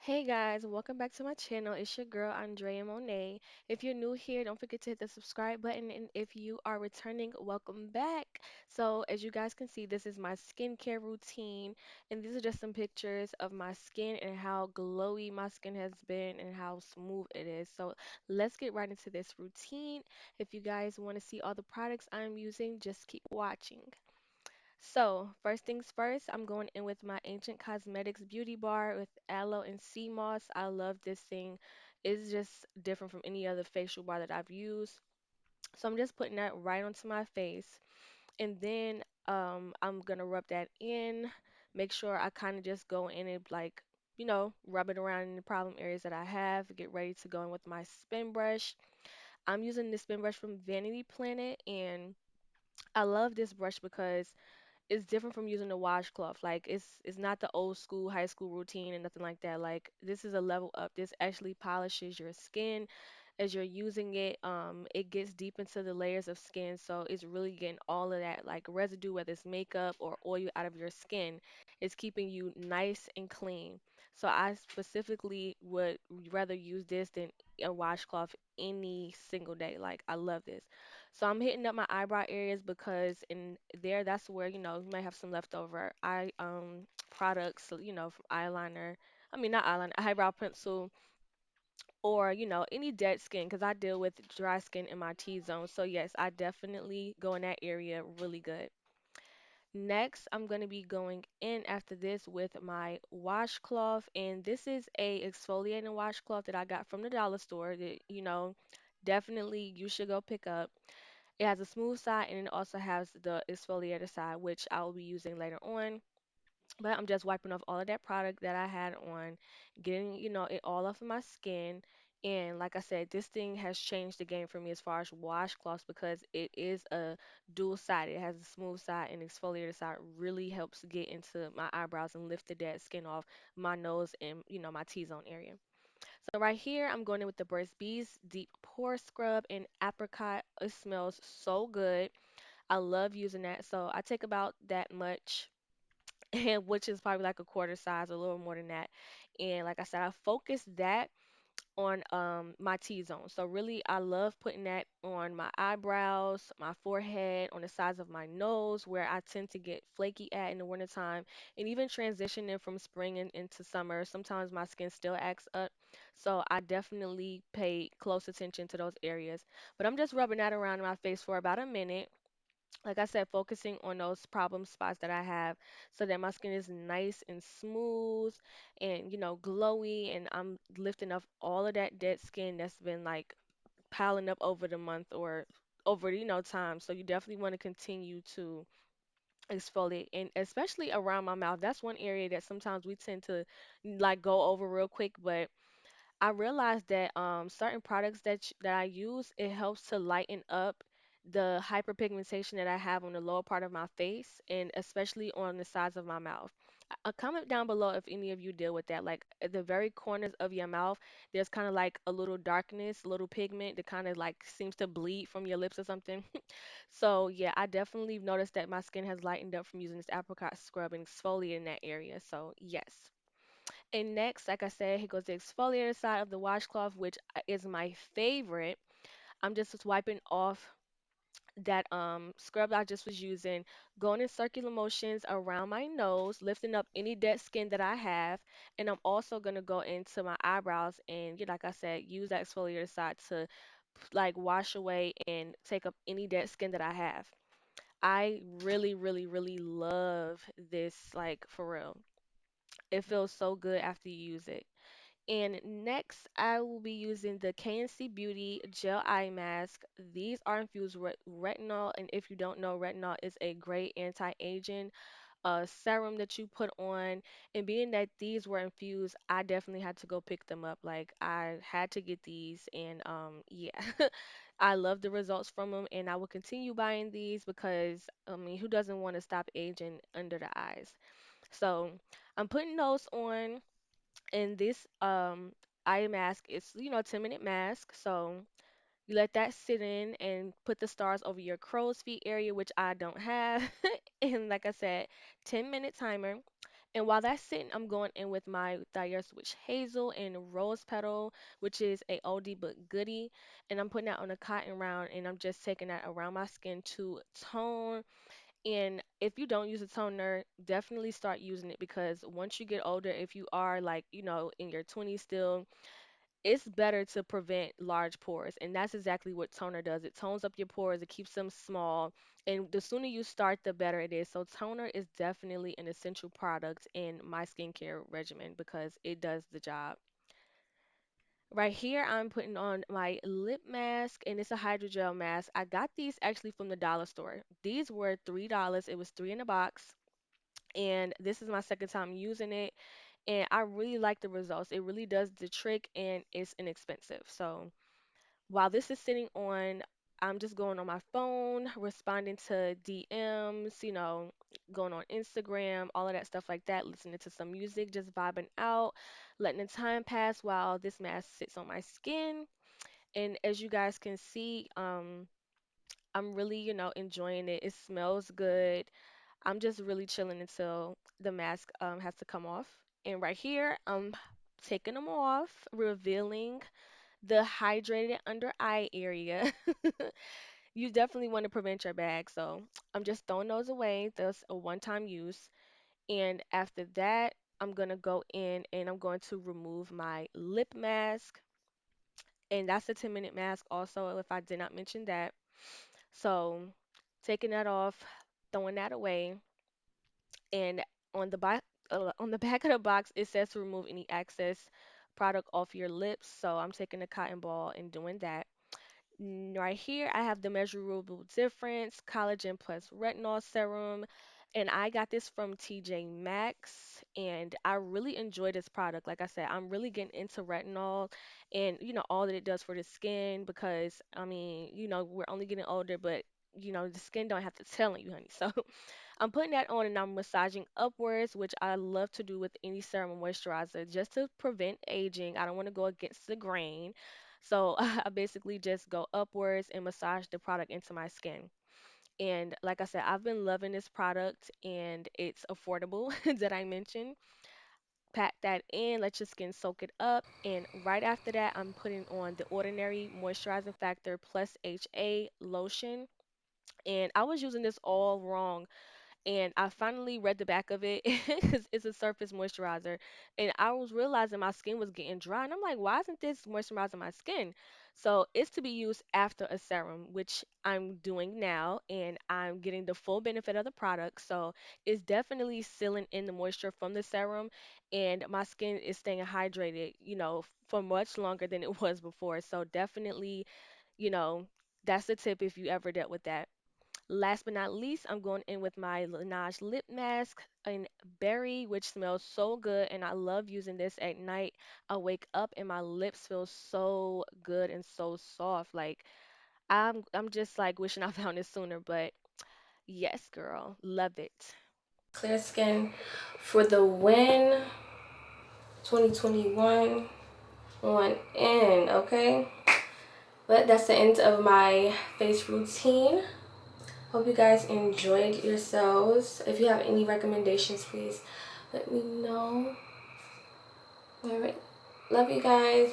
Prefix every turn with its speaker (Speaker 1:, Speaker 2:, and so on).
Speaker 1: Hey guys, welcome back to my channel. It's your girl Andrea Monet. If you're new here, don't forget to hit the subscribe button, and if you are returning, welcome back. So, as you guys can see, this is my skincare routine, and these are just some pictures of my skin and how glowy my skin has been and how smooth it is. So, let's get right into this routine. If you guys want to see all the products I'm using, just keep watching. So, first things first, I'm going in with my Ancient Cosmetics Beauty Bar with aloe and sea moss. I love this thing. It's just different from any other facial bar that I've used. So, I'm just putting that right onto my face. And then I'm gonna rub that in. Make sure I kind of just go in and like, rub it around in the problem areas that I have. Get ready to go in with my spin brush. I'm using this spin brush from Vanity Planet, and I love this brush because it's different from using the washcloth. Like it's not the old school high school routine and nothing like that. Like this is a level up. This actually polishes your skin as you're using it. It gets deep into the layers of skin, so it's really getting all of that like residue, whether it's makeup or oil out of your skin. It's keeping you nice and clean. So I specifically would rather use this than a washcloth any single day. Like I love this. So I'm hitting up my eyebrow areas because in there, that's where, you might have some leftover eye products, so, from eyeliner. I mean, not eyeliner, eyebrow pencil, or, any dead skin because I deal with dry skin in my T-zone. So yes, I definitely go in that area really good. Next, I'm going to be going in after this with my washcloth, and this is a exfoliating washcloth that I got from the dollar store that, definitely you should go pick up. It has a smooth side and it also has the exfoliator side, which I will be using later on. But I'm just wiping off all of that product that I had on, getting, it all off of my skin. And like I said, this thing has changed the game for me as far as washcloths because it is a dual side. It has a smooth side and exfoliator side really helps get into my eyebrows and lift the dead skin off my nose and, my T-zone area. So right here, I'm going in with the Burt's Bees Deep Pore Scrub in Apricot. It smells so good. I love using that. So I take about that much, and which is probably like a quarter size, a little more than that. And like I said, I focus that on my T-zone. So really I love putting that on my eyebrows, my forehead, on the sides of my nose where I tend to get flaky at in the wintertime, and even transitioning from spring into summer. Sometimes my skin still acts up. So I definitely pay close attention to those areas. But I'm just rubbing that around my face for about a minute. Like I said, focusing on those problem spots that I have so that my skin is nice and smooth and, glowy. And I'm lifting off all of that dead skin that's been like piling up over the month or over, time. So you definitely want to continue to exfoliate, and especially around my mouth. That's one area that sometimes we tend to like go over real quick, but I realized that certain products that I use, it helps to lighten up the hyperpigmentation that I have on the lower part of my face and especially on the sides of my mouth. Comment down below if any of you deal with that. Like at the very corners of your mouth, there's kind of like a little darkness, a little pigment that kind of like seems to bleed from your lips or something. So yeah, I definitely noticed that my skin has lightened up from using this apricot scrub and exfoliating that area. So yes. And next, like I said, here goes the exfoliator side of the washcloth, which is my favorite. I'm just wiping off that scrub I just was using, going in circular motions around my nose, lifting up any dead skin that I have, and I'm also gonna go into my eyebrows and, like I said, use that exfoliator side to like wash away and take up any dead skin that I have. I really, really, really love this, like for real. It feels so good after you use it. And next, I will be using the KNC Beauty Gel Eye Mask. These are infused with retinol, and if you don't know, retinol is a great anti-aging serum that you put on. And being that these were infused, I definitely had to go pick them up. Like I had to get these, and yeah, I love the results from them, and I will continue buying these because I mean, who doesn't want to stop aging under the eyes? So I'm putting those on, and this eye mask is, 10-minute mask. So you let that sit in and put the stars over your crow's feet area, which I don't have. And like I said, 10-minute timer. And while that's sitting, I'm going in with my Thayers Witch Hazel and Rose Petal, which is a oldie but goodie. And I'm putting that on a cotton round, and I'm just taking that around my skin to tone. And if you don't use a toner, definitely start using it, because once you get older, if you are like, in your 20s still, it's better to prevent large pores. And that's exactly what toner does. It tones up your pores, it keeps them small. And the sooner you start, the better it is. So toner is definitely an essential product in my skincare regimen because it does the job. Right here, I'm putting on my lip mask, and it's a hydrogel mask. I got these actually from the dollar store. These were $3. It was three in a box, and this is my second time using it, and I really like the results. It really does the trick, and it's inexpensive. So while this is sitting on, I'm just going on my phone, responding to DMs, going on Instagram, all of that stuff like that, listening to some music, just vibing out, letting the time pass while this mask sits on my skin. And as you guys can see, I'm really, enjoying it. It smells good. I'm just really chilling until the mask has to come off. And right here, I'm taking them off, revealing the hydrated under eye area. You definitely want to prevent your bag. So I'm just throwing those away. That's a one-time use. And after that, I'm going to go in and I'm going to remove my lip mask. And that's a 10-minute mask also, if I did not mention that. So taking that off, throwing that away. And on the back, on the back of the box, it says to remove any excess product off your lips. So I'm taking a cotton ball and doing that. Right here, I have the Measurable Difference Collagen Plus Retinol Serum, and I got this from TJ Maxx, and I really enjoy this product. Like I said, I'm really getting into retinol and all that it does for the skin, because I mean, we're only getting older, but the skin don't have to tell on you, honey. So I'm putting that on and I'm massaging upwards, which I love to do with any serum and moisturizer just to prevent aging. I don't want to go against the grain. So I basically just go upwards and massage the product into my skin. And like I said, I've been loving this product, and it's affordable that I mentioned. Pat that in, let your skin soak it up. And right after that, I'm putting on the Ordinary Moisturizing Factor Plus HA lotion. And I was using this all wrong, and I finally read the back of it because it's a surface moisturizer. And I was realizing my skin was getting dry, and I'm like, why isn't this moisturizing my skin? So it's to be used after a serum, which I'm doing now, and I'm getting the full benefit of the product. So it's definitely sealing in the moisture from the serum, and my skin is staying hydrated, for much longer than it was before. So definitely, you know, that's the tip if you ever dealt with that. Last but not least, I'm going in with my Laneige lip mask in berry, which smells so good, and I love using this at night. I wake up and my lips feel so good and so soft. Like I'm just like wishing I found this sooner, but yes, girl, love it. Clear skin for the win. 2021 on in, okay? But that's the end of my face routine. Hope you guys enjoyed yourselves. If you have any recommendations, please let me know. All right. Love you guys.